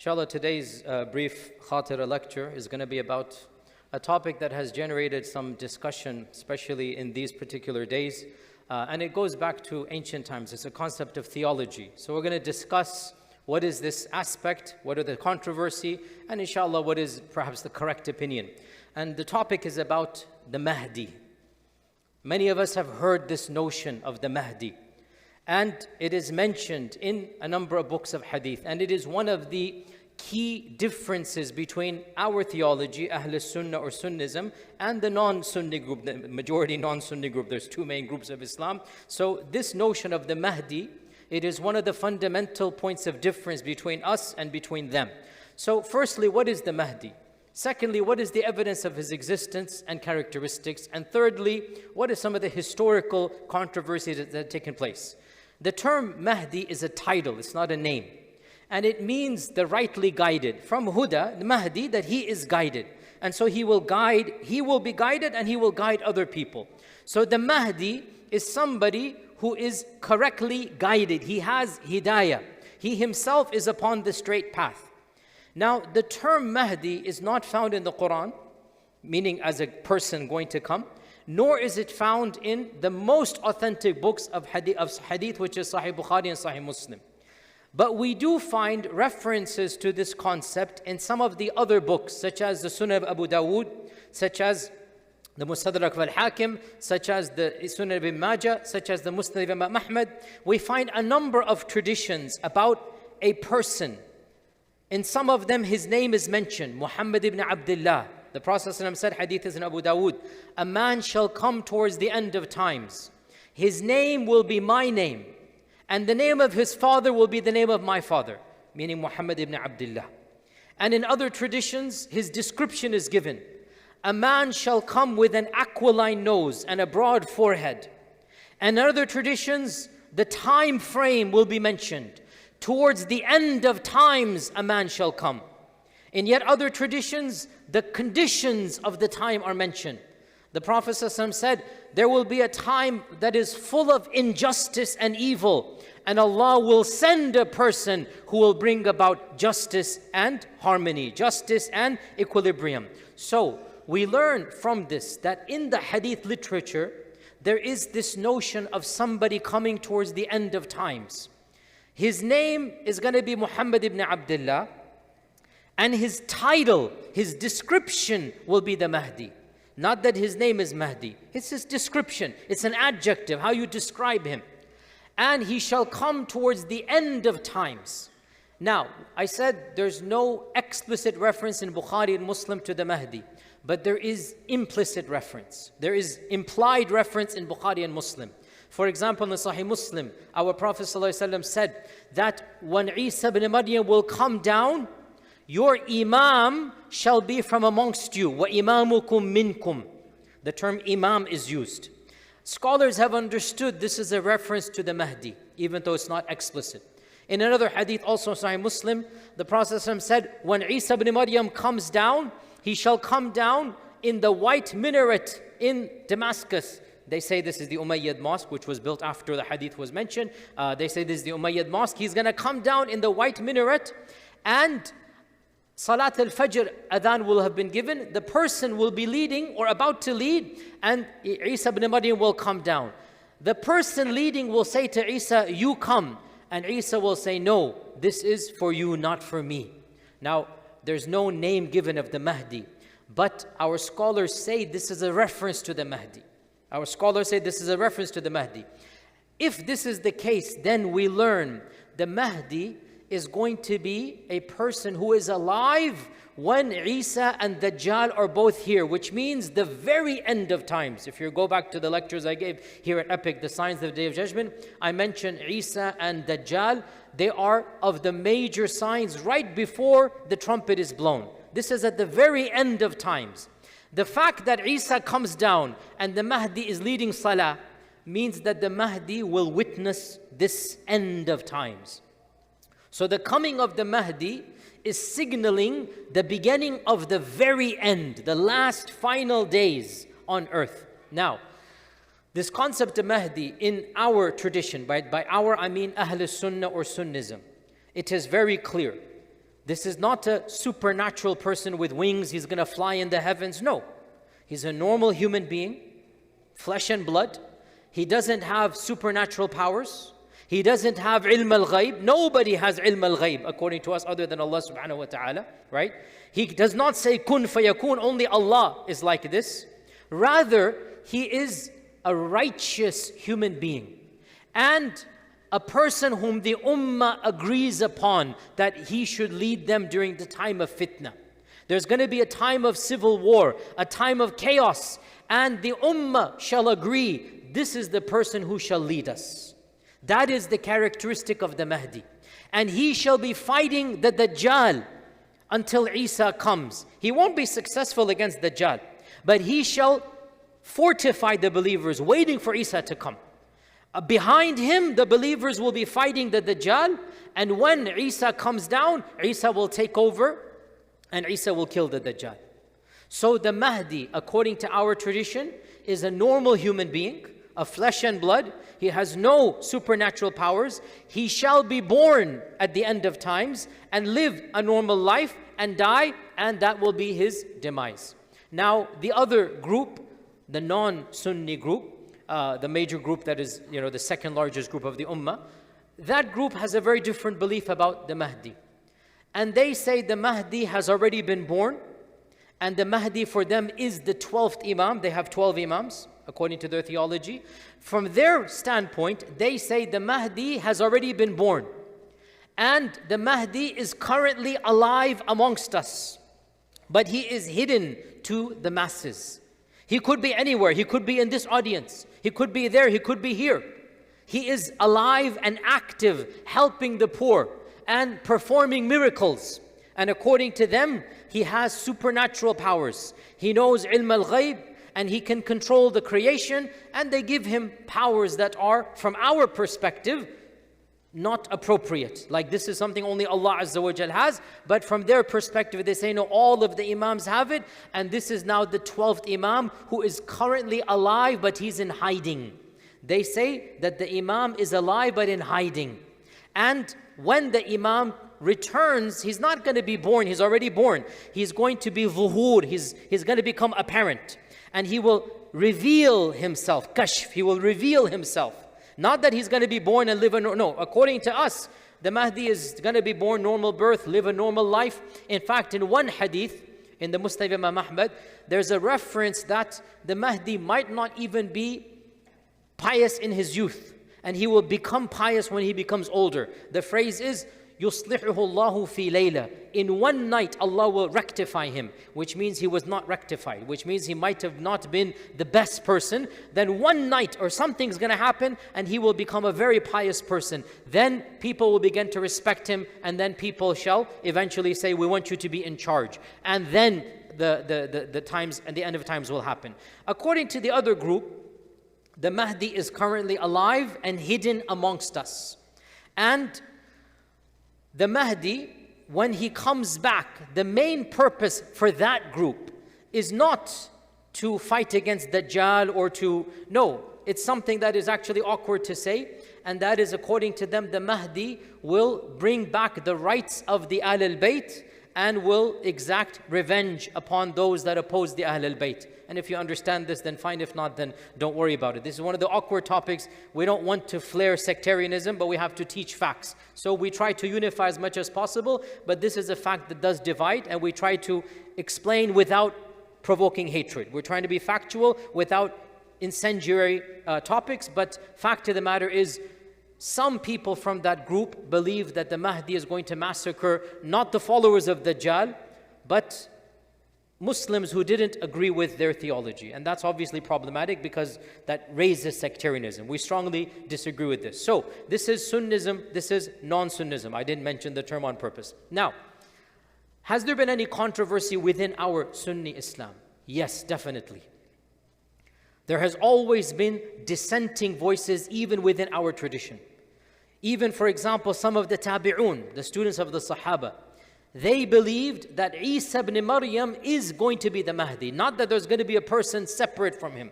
Inshallah, today's brief khatira lecture is going to be about a topic that has generated some discussion, especially in these particular days. And it goes back to ancient times. It's a concept of theology. So we're going to discuss what is this aspect, what are the controversy, and inshallah, what is perhaps the correct opinion. And the topic is about the Mahdi. Many of us have heard this notion of the Mahdi. And it is mentioned in a number of books of hadith. And it is one of the key differences between our theology, Ahl Sunnah or Sunnism, and the non-Sunni group, the majority non-Sunni group. There's two main groups of Islam. So this notion of the Mahdi, it is one of the fundamental points of difference between us and between them. So firstly, what is the Mahdi? Secondly, what is the evidence of his existence and characteristics? And thirdly, what are some of the historical controversies that have taken place? The term Mahdi is a title, it's not a name. And it means the rightly guided. From Huda, the Mahdi, that he is guided. And so he will be guided and he will guide other people. So the Mahdi is somebody who is correctly guided. He has hidayah. He himself is upon the straight path. Now, the term Mahdi is not found in the Quran, meaning as a person going to come, nor is it found in the most authentic books of hadith, which is Sahih Bukhari and Sahih Muslim. But we do find references to this concept in some of the other books, such as the Sunan of Abu Dawood, such as the Mustadrak al-Hakim, such as the Sunan of Ibn Majah, such as the Musnad of Imam Ahmad. We find a number of traditions about a person. In some of them, his name is mentioned, Muhammad ibn Abdullah. The Prophet ﷺ said, hadith is in Abu Dawood, a man shall come towards the end of times. His name will be my name, and the name of his father will be the name of my father, meaning Muhammad ibn Abdullah. And in other traditions, his description is given. A man shall come with an aquiline nose and a broad forehead. And in other traditions, the time frame will be mentioned. Towards the end of times, a man shall come. In yet other traditions, the conditions of the time are mentioned. The Prophet ﷺ said, there will be a time that is full of injustice and evil, and Allah will send a person who will bring about justice and harmony, justice and equilibrium. So we learn from this that in the hadith literature, there is this notion of somebody coming towards the end of times. His name is going to be Muhammad ibn Abdullah, and his title, his description will be the Mahdi. Not that his name is Mahdi. It's his description. It's an adjective, how you describe him. And he shall come towards the end of times. Now, I said there's no explicit reference in Bukhari and Muslim to the Mahdi. But there is implicit reference. There is implied reference in Bukhari and Muslim. For example, in the Sahih Muslim, our Prophet ﷺ said that when Isa ibn Maryam will come down, your Imam shall be from amongst you. وَإِمَامُكُمْ مِنْكُمْ. The term Imam is used. Scholars have understood this is a reference to the Mahdi, even though it's not explicit. In another hadith, also Sahih Muslim, the Prophet ﷺ said, when Isa ibn Maryam comes down, he shall come down in the white minaret in Damascus. They say this is the Umayyad mosque, which was built after the hadith was mentioned. They say this is the Umayyad mosque. He's going to come down in the white minaret, and Salat al-Fajr adhan will have been given. The person will be leading or about to lead, and Isa ibn Maryam will come down. The person leading will say to Isa, you come. And Isa will say, no, this is for you, not for me. Now, there's no name given of the Mahdi, but our scholars say this is a reference to the Mahdi. Our scholars say this is a reference to the Mahdi. If this is the case, then we learn the Mahdi is going to be a person who is alive when Isa and Dajjal are both here, which means the very end of times. If you go back to the lectures I gave here at Epic, the Signs of the Day of Judgment, I mentioned Isa and Dajjal. They are of the major signs right before the trumpet is blown. This is at the very end of times. The fact that Isa comes down and the Mahdi is leading Salah means that the Mahdi will witness this end of times. So the coming of the Mahdi is signaling the beginning of the very end, the last final days on earth. Now, this concept of Mahdi in our tradition, by our I mean Ahl Sunnah or Sunnism, it is very clear. This is not a supernatural person with wings, he's going to fly in the heavens. No. He's a normal human being, flesh and blood. He doesn't have supernatural powers. He doesn't have ilm al-ghayb. Nobody has ilm al-ghayb according to us other than Allah subhanahu wa ta'ala, right? He does not say kun fayakun, only Allah is like this. Rather, he is a righteous human being and a person whom the ummah agrees upon that he should lead them during the time of fitna. There's going to be a time of civil war, a time of chaos, and the ummah shall agree, this is the person who shall lead us. That is the characteristic of the Mahdi. And he shall be fighting the Dajjal until Isa comes. He won't be successful against Dajjal, but he shall fortify the believers, waiting for Isa to come. Behind him, the believers will be fighting the Dajjal, and when Isa comes down, Isa will take over, and Isa will kill the Dajjal. So the Mahdi, according to our tradition, is a normal human being, of flesh and blood. He has no supernatural powers. He shall be born at the end of times and live a normal life and die, and that will be his demise. Now, the other group, the non-Sunni group, the major group that is, the second largest group of the Ummah, that group has a very different belief about the Mahdi. And they say the Mahdi has already been born, and the Mahdi for them is the 12th Imam. They have 12 Imams, according to their theology. From their standpoint, they say the Mahdi has already been born, and the Mahdi is currently alive amongst us, but he is hidden to the masses. He could be anywhere. He could be in this audience. He could be there. He could be here. He is alive and active, helping the poor and performing miracles. And according to them, he has supernatural powers. He knows ilm al-ghayb, and he can control the creation, and they give him powers that are, from our perspective, not appropriate. Like this is something only Allah Azza wa Jal has, but from their perspective, they say, no, all of the Imams have it, and this is now the 12th Imam who is currently alive, but he's in hiding. They say that the Imam is alive, but in hiding. And when the Imam returns, he's not going to be born, he's already born. He's going to be zuhur, he's going to become apparent. And he will reveal himself, kashf, he will reveal himself. Not that he's going to be born and live no, according to us, the Mahdi is going to be born normal birth, live a normal life. In fact, in one hadith, in the Musnad of Imam Ahmad, there's a reference that the Mahdi might not even be pious in his youth, and he will become pious when he becomes older. The phrase is, يُصْلِحُهُ اللَّهُ فِي لَيْلَةٍ. In one night, Allah will rectify him, which means he was not rectified, which means he might have not been the best person. Then one night or something's going to happen and he will become a very pious person. Then people will begin to respect him, and then people shall eventually say, we want you to be in charge. And then the times and the end of times will happen. According to the other group, the Mahdi is currently alive and hidden amongst us. And the Mahdi, when he comes back, the main purpose for that group is not to fight against Dajjal or no, it's something that is actually awkward to say, and that is, according to them, the Mahdi will bring back the rights of the Ahl al-Bayt and will exact revenge upon those that oppose the Ahl al-Bayt. And if you understand this, then fine. If not, then don't worry about it. This is one of the awkward topics. We don't want to flare sectarianism, but we have to teach facts. So we try to unify as much as possible, but this is a fact that does divide, and we try to explain without provoking hatred. We're trying to be factual without incendiary topics, but fact of the matter is, some people from that group believe that the Mahdi is going to massacre not the followers of Dajjal, but Muslims who didn't agree with their theology. And that's obviously problematic because that raises sectarianism. We strongly disagree with this. So this is Sunnism, this is non-Sunnism. I didn't mention the term on purpose. Now, has there been any controversy within our Sunni Islam? Yes, definitely. There has always been dissenting voices even within our tradition. Even, for example, some of the Tabi'un, the students of the Sahaba, they believed that Isa ibn Maryam is going to be the Mahdi, not that there's going to be a person separate from him.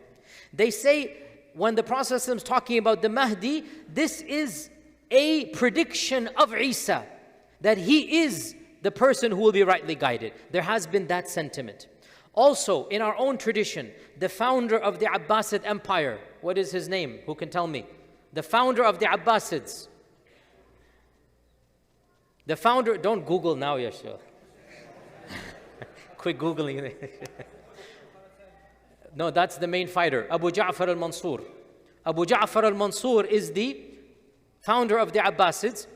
They say, when the Prophet is talking about the Mahdi, this is a prediction of Isa, that he is the person who will be rightly guided. There has been that sentiment. Also, in our own tradition, the founder of the Abbasid Empire, what is his name? Who can tell me? The founder of the Abbasids. The founder, don't Google now, Yashua. Quit Googling. No, that's the main fighter, Abu Ja'far al-Mansur. Abu Ja'far al-Mansur is the founder of the Abbasids.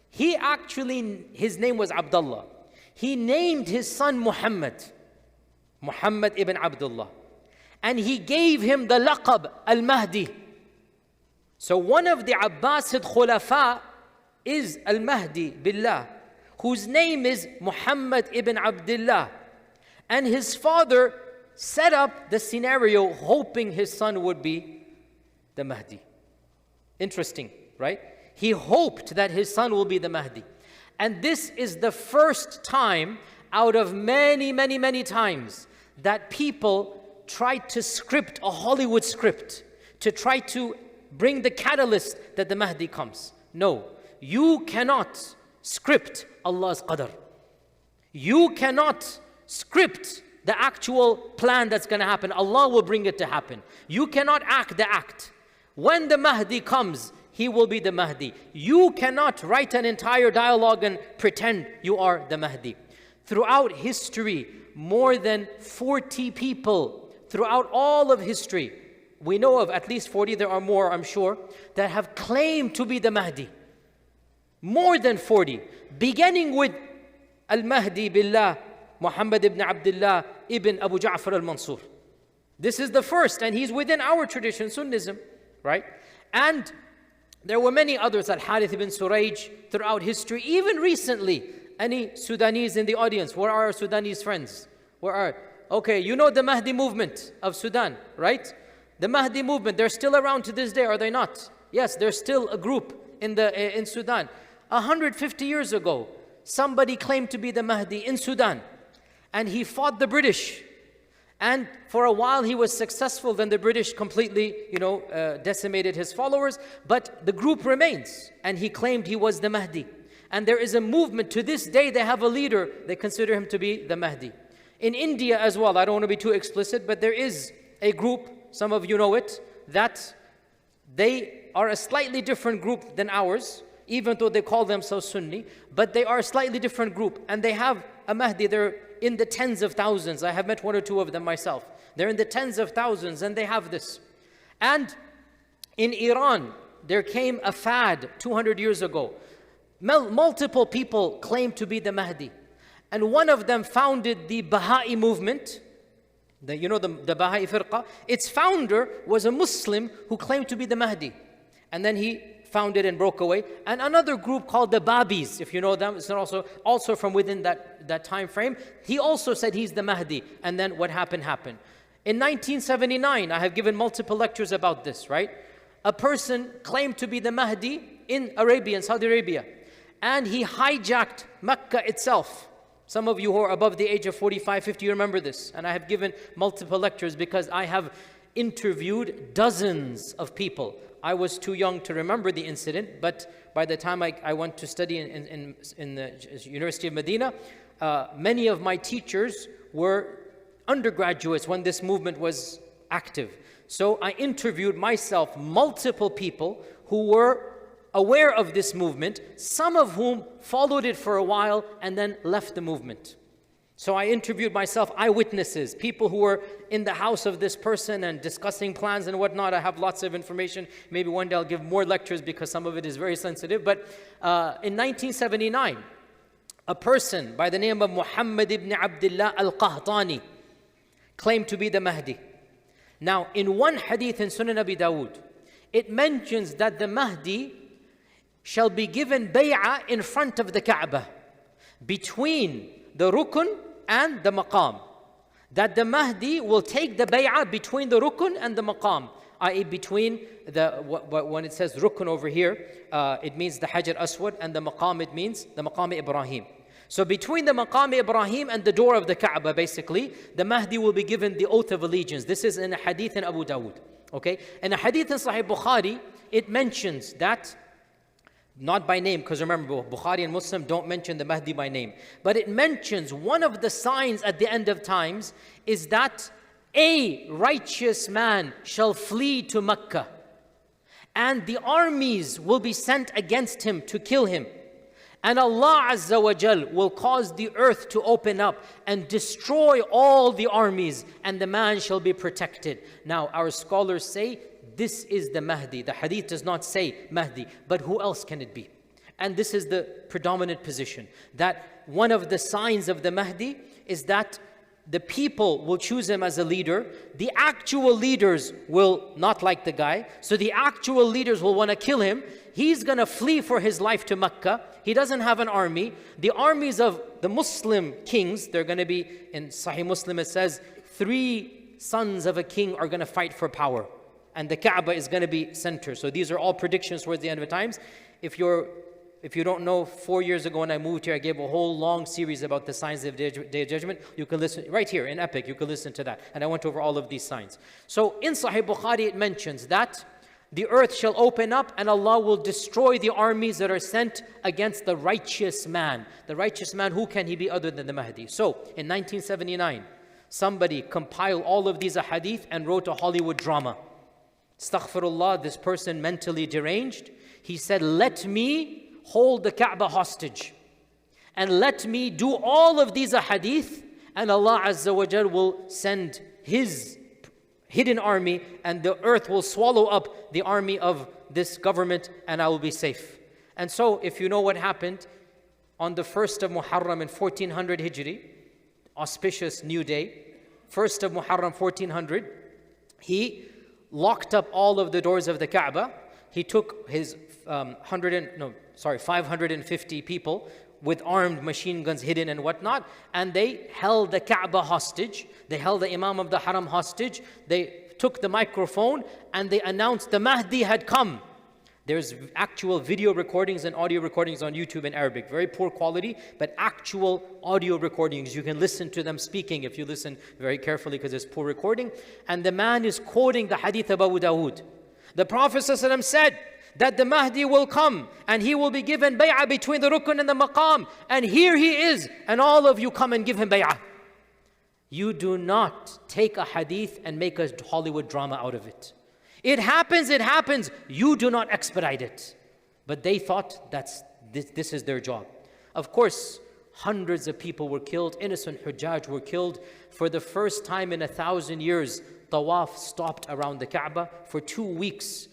He actually, his name was Abdullah. He named his son Muhammad ibn Abdullah. And he gave him the laqab al-Mahdi. So one of the Abbasid Khulafa is al-Mahdi billah, whose name is Muhammad ibn Abdullah. And his father set up the scenario hoping his son would be the Mahdi. Interesting, right? He hoped that his son will be the Mahdi. And this is the first time out of many, many, many times that people tried to script a Hollywood script to try to bring the catalyst that the Mahdi comes. No, you cannot script Allah's qadr. You cannot script the actual plan that's going to happen. Allah will bring it to happen. You cannot act the act. When the Mahdi comes, he will be the Mahdi. You cannot write an entire dialogue and pretend you are the Mahdi. Throughout history, more than 40 people, throughout all of history, we know of at least 40, there are more, I'm sure, that have claimed to be the Mahdi. More than 40, beginning with Al-Mahdi Billah, Muhammad ibn Abdullah ibn Abu Ja'far al-Mansur. This is the first, and he's within our tradition, Sunnism, right? And there were many others, Al-Harith ibn Surayj, throughout history, even recently. Any Sudanese in the audience? Where are our Sudanese friends? Okay, you know the Mahdi movement of Sudan, right? The Mahdi movement, they're still around to this day, are they not? Yes, there's still a group in Sudan. 150 years ago, somebody claimed to be the Mahdi in Sudan, and he fought the British. And for a while he was successful, then the British completely, decimated his followers, but the group remains, and he claimed he was the Mahdi. And there is a movement, to this day they have a leader, they consider him to be the Mahdi. In India as well, I don't want to be too explicit, but there is a group, some of you know it, that they are a slightly different group than ours, even though they call themselves Sunni, but they are a slightly different group, and they have a Mahdi. They're in the tens of thousands. I have met one or two of them myself. They're in the tens of thousands, and they have this. And in Iran, there came a fad 200 years ago. Multiple people claimed to be the Mahdi. And one of them founded the Baha'i movement. The Baha'i firqa. Its founder was a Muslim who claimed to be the Mahdi. And then he founded and broke away. And another group called the Babis, if you know them, it's also from within that time frame. He also said he's the Mahdi. And then what happened. In 1979, I have given multiple lectures about this, right? A person claimed to be the Mahdi in Arabia, in Saudi Arabia. And he hijacked Mecca itself. Some of you who are above the age of 45, 50, you remember this. And I have given multiple lectures because I have interviewed dozens of people. I was too young to remember the incident, but by the time I went to study in the University of Medina, many of my teachers were undergraduates when this movement was active. So I interviewed myself multiple people who were aware of this movement, some of whom followed it for a while and then left the movement. So I interviewed myself eyewitnesses, people who were in the house of this person and discussing plans and whatnot. I have lots of information. Maybe one day I'll give more lectures because some of it is very sensitive. But in 1979, a person by the name of Muhammad ibn Abdullah al-Qahtani claimed to be the Mahdi. Now, in one hadith in Sunan Abi Dawood, it mentions that the Mahdi shall be given bay'ah in front of the Kaaba, between the rukun and the maqam. That the Mahdi will take the bay'ah between the rukun and the maqam, i.e. between when it says rukun over here, it means the Hajar Aswad, and the maqam, it means the maqam Ibrahim. So between the maqam Ibrahim and the door of the Kaaba, basically, the Mahdi will be given the oath of allegiance. This is in a hadith in Abu Dawood. Okay? In a hadith in Sahih Bukhari, it mentions that Not by name, because remember, Bukhari and Muslim don't mention the Mahdi by name. But it mentions one of the signs at the end of times is that a righteous man shall flee to Mecca, and the armies will be sent against him to kill him. And Allah Azza wa Jal will cause the earth to open up and destroy all the armies, and the man shall be protected. Now, our scholars say, this is the Mahdi. The hadith does not say Mahdi, but who else can it be? And this is the predominant position, that one of the signs of the Mahdi is that the people will choose him as a leader. The actual leaders will not like the guy, so the actual leaders will want to kill him. He's going to flee for his life to Mecca. He doesn't have an army. The armies of the Muslim kings, they're going to be, in Sahih Muslim it says, 3 sons of a king are going to fight for power, and the Kaaba is going to be center. So these are all predictions towards the end of the times. If you don't know, 4 years ago when I moved here, I gave a whole long series about the signs of the Day of Judgment. You can listen, right here in Epic, you can listen to that. And I went over all of these signs. So in Sahih Bukhari, it mentions that the earth shall open up and Allah will destroy the armies that are sent against the righteous man. The righteous man, who can he be other than the Mahdi? So in 1979, somebody compiled all of these ahadith and wrote a Hollywood drama. Astaghfirullah, this person mentally deranged. He said, let me hold the Kaaba hostage and let me do all of these ahadith, and Allah Azza wa Jal will send His hidden army and the earth will swallow up the army of this government and I will be safe. And so if you know what happened on the 1st of Muharram in 1400 Hijri, auspicious new day, 1st of Muharram 1400, he locked up all of the doors of the Kaaba. He took his 550 people with armed machine guns hidden and whatnot, and they held the Kaaba hostage. They held the Imam of the Haram hostage. They took the microphone and they announced the Mahdi had come. There's actual video recordings and audio recordings on YouTube in Arabic. Very poor quality, but actual audio recordings. You can listen to them speaking if you listen very carefully, because it's poor recording. And the man is quoting the hadith of Abu Dawood. The Prophet ﷺ said that the Mahdi will come and he will be given bay'ah between the rukn and the maqam. And here he is, and all of you come and give him bay'ah. You do not take a hadith and make a Hollywood drama out of it. It happens. You do not expedite it. But they thought this is their job. Of course, hundreds of people were killed. Innocent Hujjaj were killed. For the first time in 1,000 years, Tawaf stopped around the Kaaba. For 2 weeks,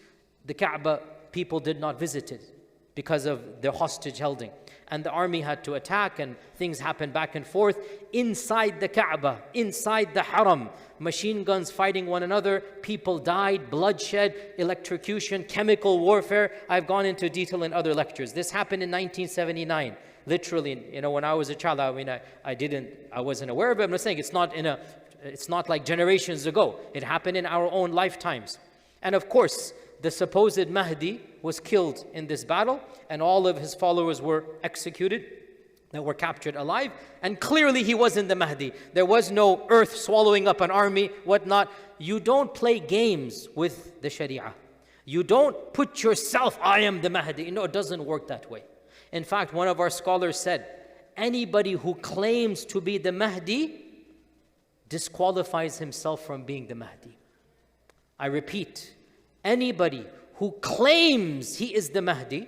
the Kaaba people did not visit it because of the hostage holding. And the army had to attack, and things happened back and forth. Inside the Kaaba, inside the Haram, machine guns fighting one another, people died, bloodshed, electrocution, chemical warfare. I've gone into detail in other lectures. This happened in 1979. Literally, when I was a child, I wasn't aware of it. I'm not saying it's not like generations ago. It happened in our own lifetimes. And of course, the supposed Mahdi was killed in this battle, and all of his followers were executed, that were captured alive. And clearly he wasn't the Mahdi. There was no earth swallowing up an army, whatnot. You don't play games with the Sharia. You don't put yourself, I am the Mahdi. It doesn't work that way. In fact, one of our scholars said, anybody who claims to be the Mahdi disqualifies himself from being the Mahdi. I repeat, anybody who claims he is the Mahdi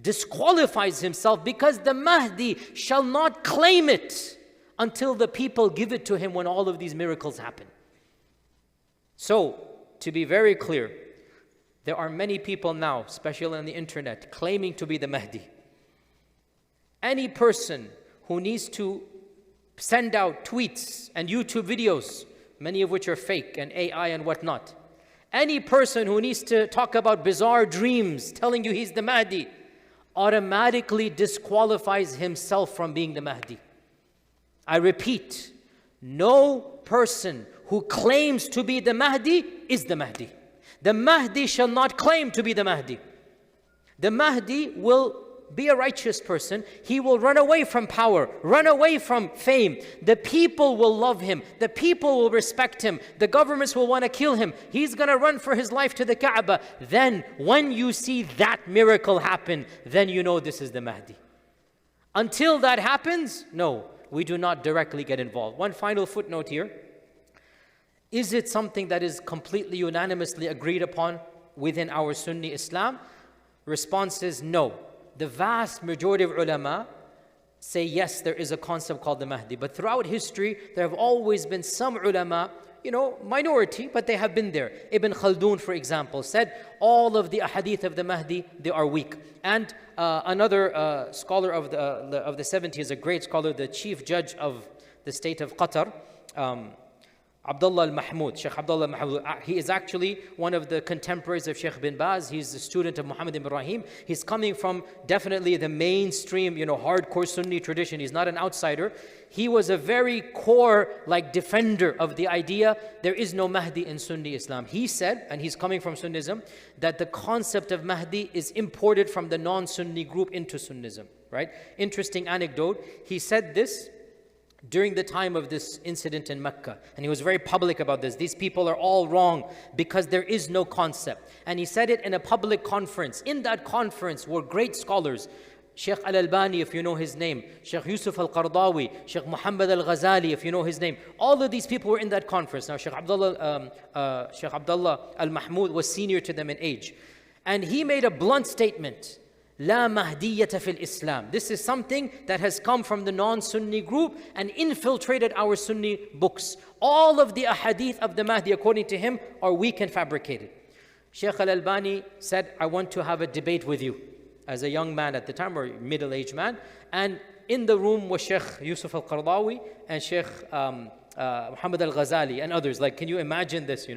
disqualifies himself, because the Mahdi shall not claim it until the people give it to him when all of these miracles happen. So, to be very clear, there are many people now, especially on the internet, claiming to be the Mahdi. Any person who needs to send out tweets and YouTube videos, many of which are fake and AI and whatnot, any person who needs to talk about bizarre dreams, telling you he's the Mahdi, automatically disqualifies himself from being the Mahdi. I repeat, no person who claims to be the Mahdi is the Mahdi. The Mahdi shall not claim to be the Mahdi. The Mahdi will be a righteous person. He will run away from power, run away from fame. The people will love him. The people will respect him. The governments will want to kill him. He's going to run for his life to the Kaaba. Then when you see that miracle happen, then you know this is the Mahdi. Until that happens, no, we do not directly get involved. One final footnote here. Is it something that is completely unanimously agreed upon within our Sunni Islam? Response is no. The vast majority of ulama say yes, there is a concept called the Mahdi. But throughout history, there have always been some ulama, minority, but they have been there. Ibn Khaldun, for example, said all of the ahadith of the Mahdi, they are weak. And another scholar of the 70s, a great scholar, the chief judge of the state of Qatar, Abdullah al-Mahmoud, Sheikh Abdullah al-Mahmoud. He is actually one of the contemporaries of Sheikh bin Baz. He's a student of Muhammad ibn Ibrahim. He's coming from definitely the mainstream, hardcore Sunni tradition. He's not an outsider. He was a very core, defender of the idea there is no Mahdi in Sunni Islam. He said, and he's coming from Sunnism, that the concept of Mahdi is imported from the non-Sunni group into Sunnism, right? Interesting anecdote. He said this during the time of this incident in Mecca, and he was very public about this. These people are all wrong because there is no concept. And he said it in a public conference. In that conference were great scholars. Sheikh Al-Albani, if you know his name, Sheikh Yusuf Al-Qardawi, Sheikh Muhammad Al-Ghazali, if you know his name. All of these people were in that conference. Now Sheikh Abdullah Al-Mahmoud was senior to them in age. And he made a blunt statement. La Mahdiyyata fil Islam. This is something that has come from the non-Sunni group and infiltrated our Sunni books. All of the ahadith of the Mahdi, according to him, are weak and fabricated. Sheikh Al-Albani said, I want to have a debate with you. As a young man at the time, or middle-aged man. And in the room was Sheikh Yusuf Al-Qardawi and Sheikh Muhammad Al-Ghazali and others. Can you imagine this,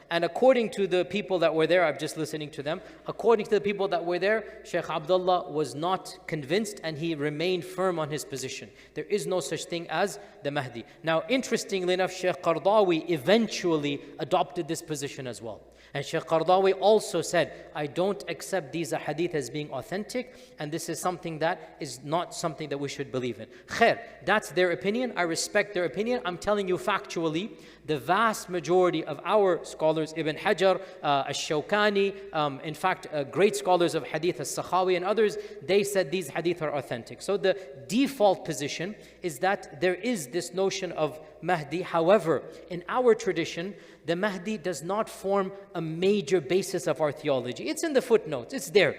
And according to the people that were there, I'm just listening to them. According to the people that were there, Sheikh Abdullah was not convinced and he remained firm on his position. There is no such thing as the Mahdi. Now, interestingly enough, Sheikh Qardawi eventually adopted this position as well. And Sheikh Qardawi also said, I don't accept these hadith as being authentic, and this is something that is not something that we should believe in. Khair, that's their opinion. I respect their opinion. I'm telling you factually, the vast majority of our scholars, Ibn Hajar, Ash-Shawkani, in fact, great scholars of hadith, As-Sakhawi and others, they said these hadith are authentic. So the default position is that there is this notion of Mahdi. However, in our tradition, the Mahdi does not form a major basis of our theology. It's in the footnotes, it's there.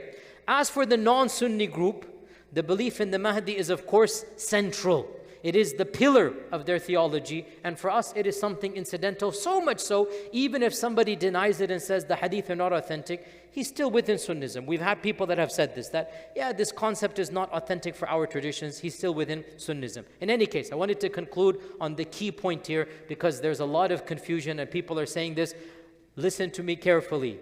As for the non-Sunni group, the belief in the Mahdi is of course central. It is the pillar of their theology, and for us it is something incidental, so much so, even if somebody denies it and says the hadith are not authentic, he's still within Sunnism. We've had people that have said this, that this concept is not authentic for our traditions, he's still within Sunnism. In any case, I wanted to conclude on the key point here, because there's a lot of confusion and people are saying this. Listen to me carefully.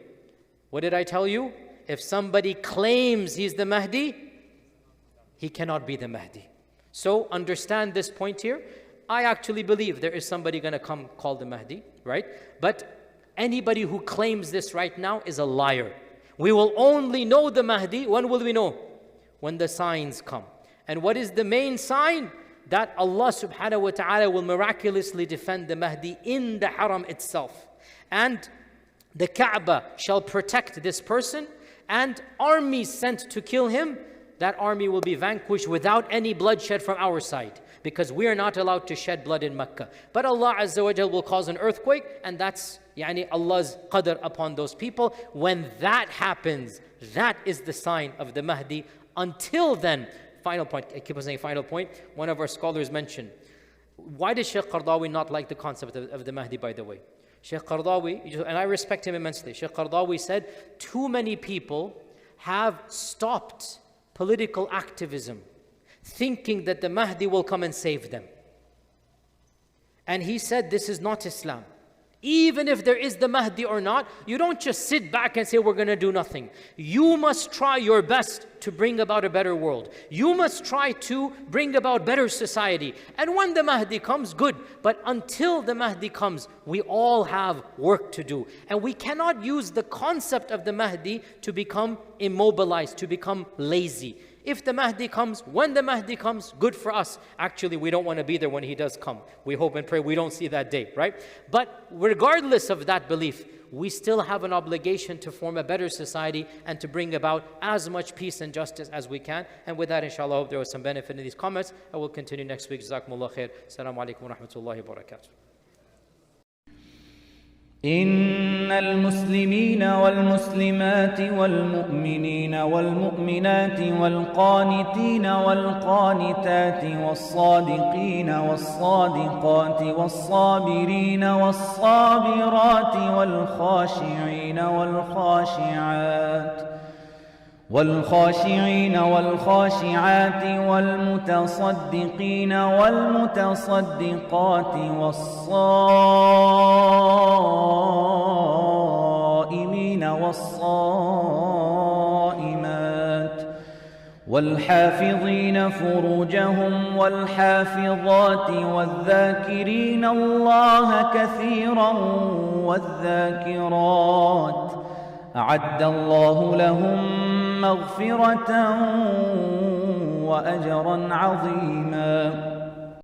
What did I tell you? If somebody claims he's the Mahdi, he cannot be the Mahdi. So understand this point here. I actually believe there is somebody going to come called the Mahdi, right? But anybody who claims this right now is a liar. We will only know the Mahdi. When will we know? When the signs come. And what is the main sign? That Allah subhanahu wa ta'ala will miraculously defend the Mahdi in the haram itself. And the Kaaba shall protect this person, and armies sent to kill him, that army will be vanquished without any bloodshed from our side, because we are not allowed to shed blood in Mecca. But Allah Azza wa Jal will cause an earthquake, and that's Allah's qadr upon those people. When that happens, that is the sign of the Mahdi. Until then, final point, I keep on saying final point, one of our scholars mentioned, why does Sheikh Qardawi not like the concept of the Mahdi, by the way? Sheikh Qardawi, and I respect him immensely, Sheikh Qardawi said, too many people have stopped political activism, thinking that the Mahdi will come and save them. And he said, this is not Islam. Even if there is the Mahdi or not, you don't just sit back and say, we're going to do nothing. You must try your best to bring about a better world. You must try to bring about better society. And when the Mahdi comes, good. But until the Mahdi comes, we all have work to do. And we cannot use the concept of the Mahdi to become immobilized, to become lazy. If the Mahdi comes, when the Mahdi comes, good for us. Actually, we don't want to be there when he does come. We hope and pray we don't see that day, right? But regardless of that belief, we still have an obligation to form a better society and to bring about as much peace and justice as we can. And with that, inshallah, I hope there was some benefit in these comments. I will continue next week. Jazakumullah khair. Assalamu alaikum wa rahmatullahi wa barakatuh. إن المسلمين والمسلمات والمؤمنين والمؤمنات والقانتين والقانتات والصادقين والصادقات والصابرين والصابرات والخاشعين والخاشعات والمتصدقين والمتصدقات والصائمين والصائمات والحافظين فروجهم والحافظات والذاكرين الله كثيرا والذاكرات أعد الله لهم مغفرة وأجرا عظيما.